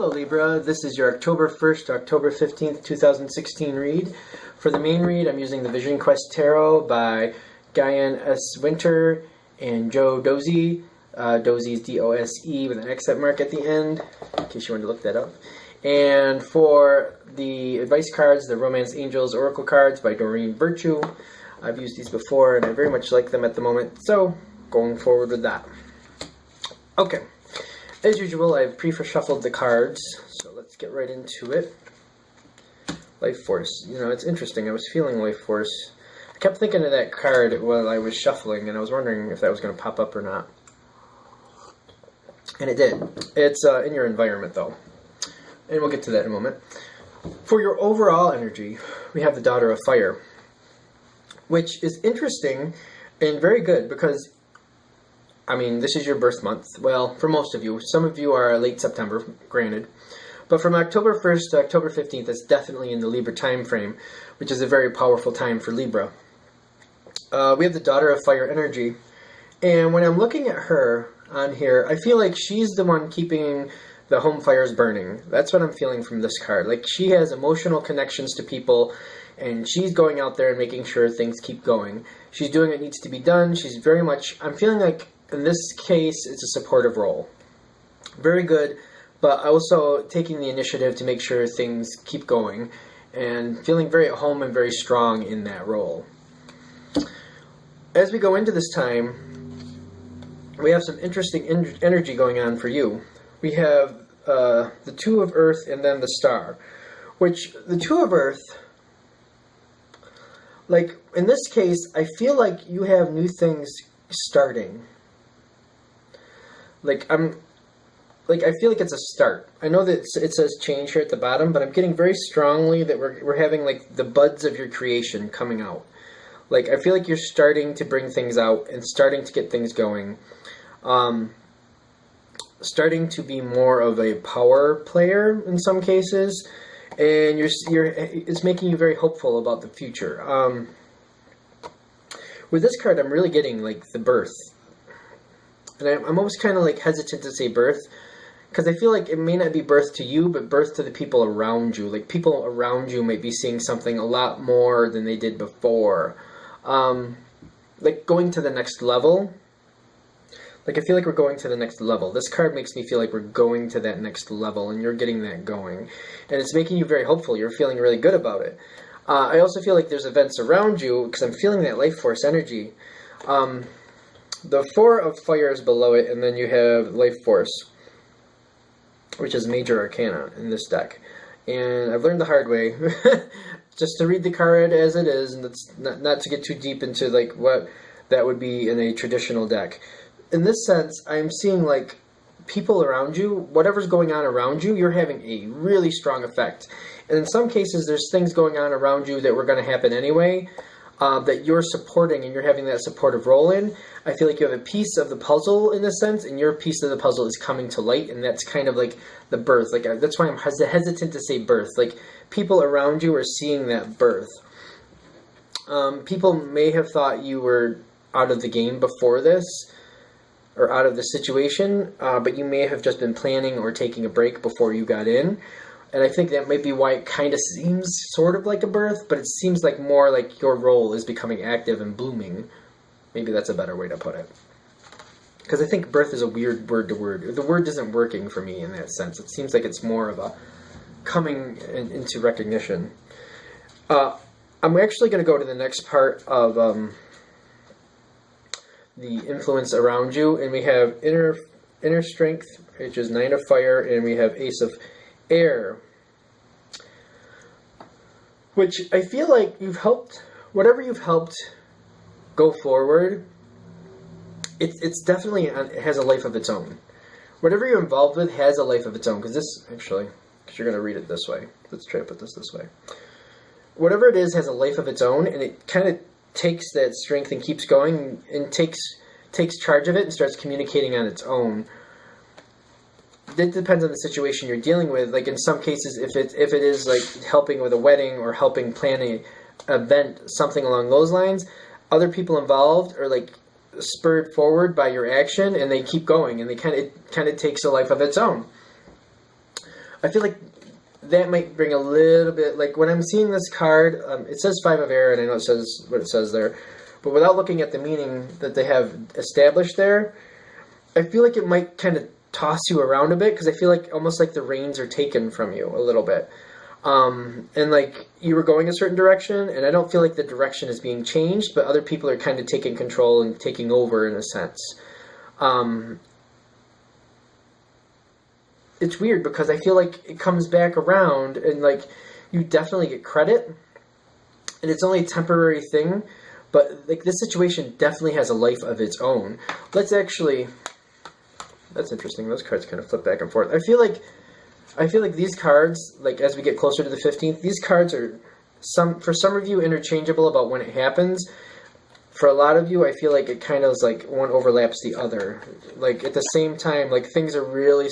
Hello Libra, this is your October 1st to October 15th, 2016 read. For the main read, I'm using the Vision Quest Tarot by Guyan S. Winter and Joe Dozy. Dozy is D-O-S-E with an accent mark at the end, in case you wanted to look that up. And for the advice cards, the Romance Angels Oracle cards by Doreen Virtue. I've used these before and I very much like them at the moment, so going forward with that. Okay. As usual, I've pre-shuffled the cards, so let's get right into it. Life Force. You know, it's interesting. I was feeling Life Force. I kept thinking of that card while I was shuffling, and I was wondering if that was going to pop up or not. And it did. It's in your environment, though. And we'll get to that in a moment. For your overall energy, we have the Daughter of Fire, which is interesting and very good because I mean, this is your birth month. Well, for most of you. Some of you are late September, granted. But from October 1st to October 15th, it's definitely in the Libra time frame, which is a very powerful time for Libra. We have the Daughter of Fire energy. And when I'm looking at her on here, I feel like she's the one keeping the home fires burning. That's what I'm feeling from this card. Like, she has emotional connections to people, and she's going out there and making sure things keep going. She's doing what needs to be done. She's very much, I'm feeling like, in this case, it's a supportive role. Very good, but also taking the initiative to make sure things keep going and feeling very at home and very strong in that role. As we go into this time, we have some interesting energy going on for you. We have the Two of Earth and then the Star, which the Two of Earth, like in this case, I feel like you have new things starting. I feel like it's a start. I know that it says change here at the bottom, but I'm getting very strongly that we're having like the buds of your creation coming out. Like, I feel like you're starting to bring things out and starting to get things going. Starting to be more of a power player in some cases, and it's making you very hopeful about the future. With this card, I'm really getting like the birth. And I'm almost kind of like hesitant to say birth, because I feel like it may not be birth to you, but birth to the people around you. Like, people around you might be seeing something a lot more than they did before. Like going to the next level. Like, I feel like we're going to the next level. This card makes me feel like we're going to that next level, and you're getting that going. And it's making you very hopeful. You're feeling really good about it. I also feel like there's events around you, because I'm feeling that life force energy. The Four of Fire is below it, and then you have Life Force, which is Major Arcana in this deck. And I've learned the hard way, just to read the card as it is, and it's not to get too deep into like what that would be in a traditional deck. In this sense, I'm seeing like people around you, whatever's going on around you, you're having a really strong effect. And in some cases, there's things going on around you that were going to happen anyway, that you're supporting and you're having that supportive role in. I feel like you have a piece of the puzzle in this sense, and your piece of the puzzle is coming to light, and that's kind of like the birth. Like, that's why I'm hesitant to say birth. Like, people around you are seeing that birth. People may have thought you were out of the game before this, or out of the situation, but you may have just been planning or taking a break before you got in. And I think that might be why it kind of seems sort of like a birth, but it seems like more like your role is becoming active and blooming. Maybe that's a better way to put it. Because I think birth is a weird word to word. The word isn't working for me in that sense. It seems like it's more of a coming into recognition. I'm actually going to go to the next part of the influence around you, and we have inner strength, which is Nine of Fire, and we have Ace of Air, which I feel like you've helped, whatever you've helped go forward, it's definitely, it has a life of its own. Whatever you're involved with has a life of its own, because this, actually, because you're going to read it this way. Let's try to put this way. Whatever it is has a life of its own, and it kind of takes that strength and keeps going, and takes charge of it and starts communicating on its own. It depends on the situation you're dealing with. Like, in some cases, if it is like helping with a wedding or helping plan an event, something along those lines, other people involved are like spurred forward by your action, and they keep going, and it kind of takes a life of its own. I feel like that might bring a little bit, like when I'm seeing this card, it says Five of Air, and I know it says what it says there, but without looking at the meaning that they have established there, I feel like it might kind of toss you around a bit, because I feel like almost like the reins are taken from you a little bit. And like you were going a certain direction, and I don't feel like the direction is being changed, but other people are kind of taking control and taking over in a sense. It's weird because I feel like it comes back around, and like you definitely get credit, and it's only a temporary thing, but like this situation definitely has a life of its own. Let's actually, that's interesting. Those cards kind of flip back and forth. I feel like these cards, like as we get closer to the 15th, these cards are for some of you interchangeable about when it happens. For a lot of you, I feel like it kind of is like one overlaps the other. Like at the same time, like things are really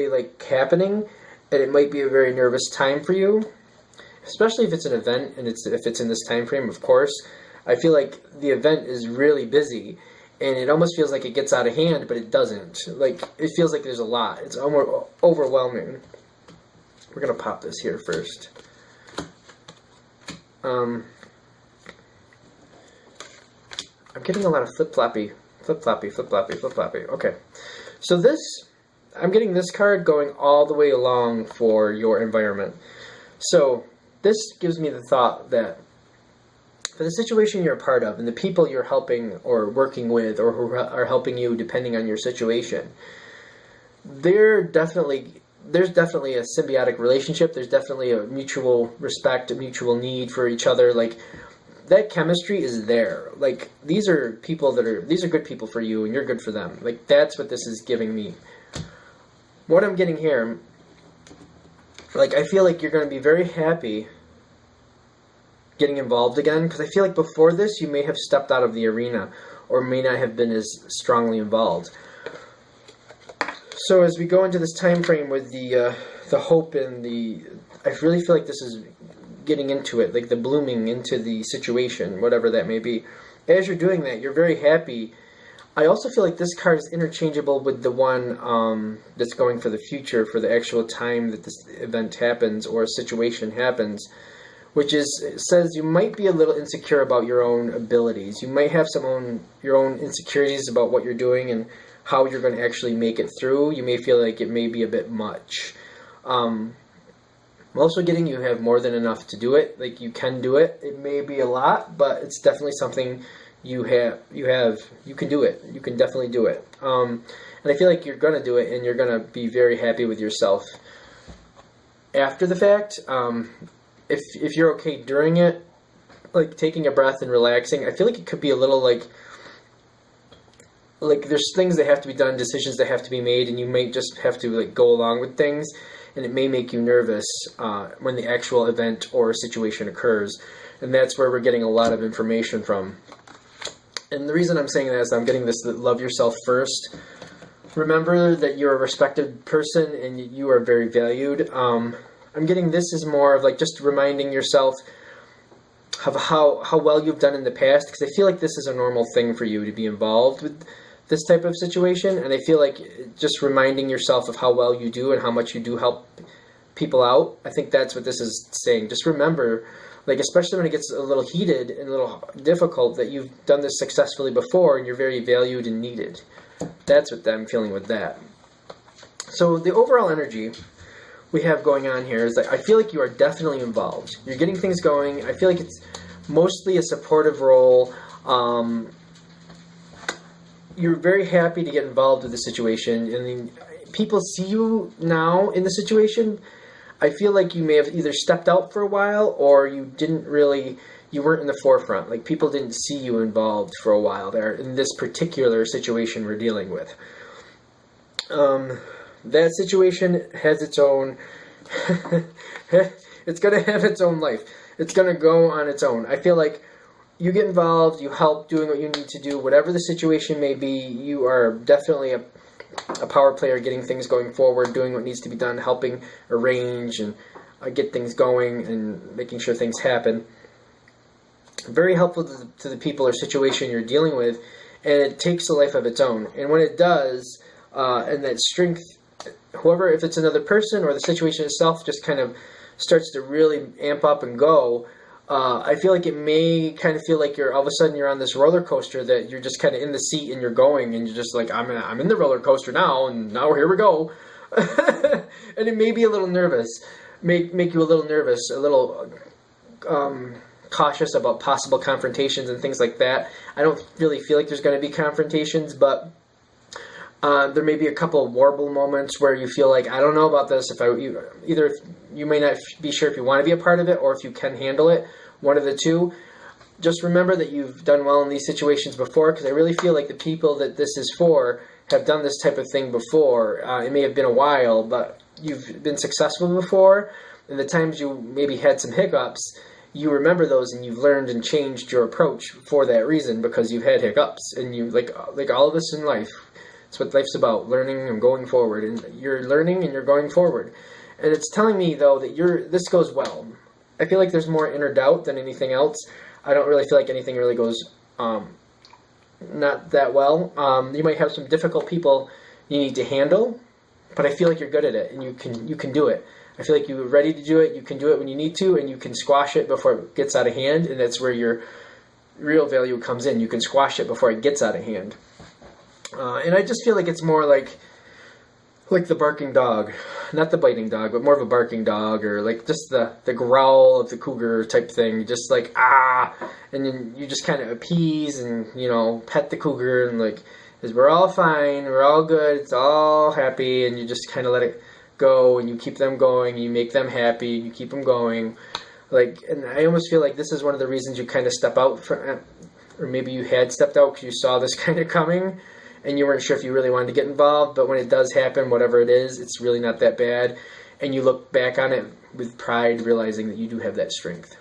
like happening, and it might be a very nervous time for you, especially if it's an event and if it's in this time frame. Of course, I feel like the event is really busy, and it almost feels like it gets out of hand, but it doesn't. Like it feels like there's a lot. It's almost overwhelming. We're gonna pop this here first. I'm getting a lot of flip-floppy. Okay. So this, I'm getting this card going all the way along for your environment. So this gives me the thought that for the situation you're a part of and the people you're helping or working with or who are helping you depending on your situation, there's definitely a symbiotic relationship. There's definitely a mutual respect, a mutual need for each other. Like, that chemistry is there. Like, these are good people for you, and you're good for them. Like, that's what this is giving me. What I'm getting here, like, I feel like you're going to be very happy getting involved again, because I feel like before this, you may have stepped out of the arena, or may not have been as strongly involved. So as we go into this time frame with the hope and I really feel like this is getting into it, like the blooming into the situation, whatever that may be. As you're doing that, you're very happy. I also feel like this card is interchangeable with the one that's going for the future, for the actual time that this event happens or a situation happens, which says you might be a little insecure about your own abilities. You might have your own insecurities about what you're doing and how you're going to actually make it through. You may feel like it may be a bit much. I'm also getting you have more than enough to do it. Like, you can do it. It may be a lot, but it's definitely something you can do it. You can definitely do it. And I feel like you're going to do it, and you're going to be very happy with yourself after the fact. If you're okay during it, like taking a breath and relaxing, I feel like it could be a little like there's things that have to be done, decisions that have to be made, and you may just have to like go along with things, and it may make you nervous when the actual event or situation occurs. And that's where we're getting a lot of information from. And the reason I'm saying that is I'm getting this, that love yourself first. Remember that you're a respected person and you are very valued. I'm getting this is more of like just reminding yourself of how well you've done in the past, because I feel like this is a normal thing for you to be involved with this type of situation, and I feel like just reminding yourself of how well you do and how much you do help people out. I think that's what this is saying. Just remember, like, especially when it gets a little heated and a little difficult, that you've done this successfully before and you're very valued and needed. That's what I'm feeling with that. So the overall energy we have going on here is that I feel like you are definitely involved. You're getting things going. I feel like it's mostly a supportive role. You're very happy to get involved with the situation, and then people see you now in the situation. I feel like you may have either stepped out for a while, or you weren't in the forefront. Like, people didn't see you involved for a while there in this particular situation we're dealing with. That situation has its own, it's going to have its own life. It's going to go on its own. I feel like you get involved, you help doing what you need to do, whatever the situation may be. You are definitely a power player, getting things going forward, doing what needs to be done, helping arrange and get things going and making sure things happen. Very helpful to the people or situation you're dealing with, and it takes a life of its own. And when it does, and that strength whoever, if it's another person or the situation itself just kind of starts to really amp up and go, I feel like it may kind of feel like all of a sudden you're on this roller coaster, that you're just kind of in the seat and you're going, and you're just like, I'm in the roller coaster now, and now here we go. And it may be a little nervous, make you a little nervous, a little cautious about possible confrontations and things like that. I don't really feel like there's going to be confrontations, but there may be a couple of warble moments where you feel like, I don't know about this. Either you may not be sure if you want to be a part of it or if you can handle it, one of the two. Just remember that you've done well in these situations before, because I really feel like the people that this is for have done this type of thing before. It may have been a while, but you've been successful before, and the times you maybe had some hiccups, you remember those, and you've learned and changed your approach for that reason, because you've had hiccups. And you, like all of us in life, it's what life's about, learning and going forward. And you're learning and you're going forward. And it's telling me, though, that this goes well. I feel like there's more inner doubt than anything else. I don't really feel like anything really goes not that well. You might have some difficult people you need to handle, but I feel like you're good at it, and you can do it. I feel like you're ready to do it. You can do it when you need to, and you can squash it before it gets out of hand, and that's where your real value comes in. You can squash it before it gets out of hand. And I just feel like it's more like the barking dog, not the biting dog, but more of a barking dog, or like just the growl of the cougar type thing, just like, and then you just kind of appease and, pet the cougar, and like, we're all fine, we're all good, it's all happy, and you just kind of let it go, and you keep them going, you make them happy, you keep them going. And I almost feel like this is one of the reasons you kind of step out from, or maybe you had stepped out because you saw this kind of coming, and you weren't sure if you really wanted to get involved, but when it does happen, whatever it is, it's really not that bad, and you look back on it with pride, realizing that you do have that strength.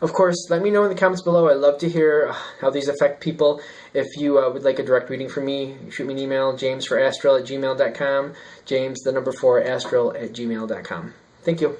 Of course, let me know in the comments below. I love to hear how these affect people. If you would like a direct reading from me, shoot me an email, jamesforastral@gmail.com, james4astral@gmail.com. Thank you.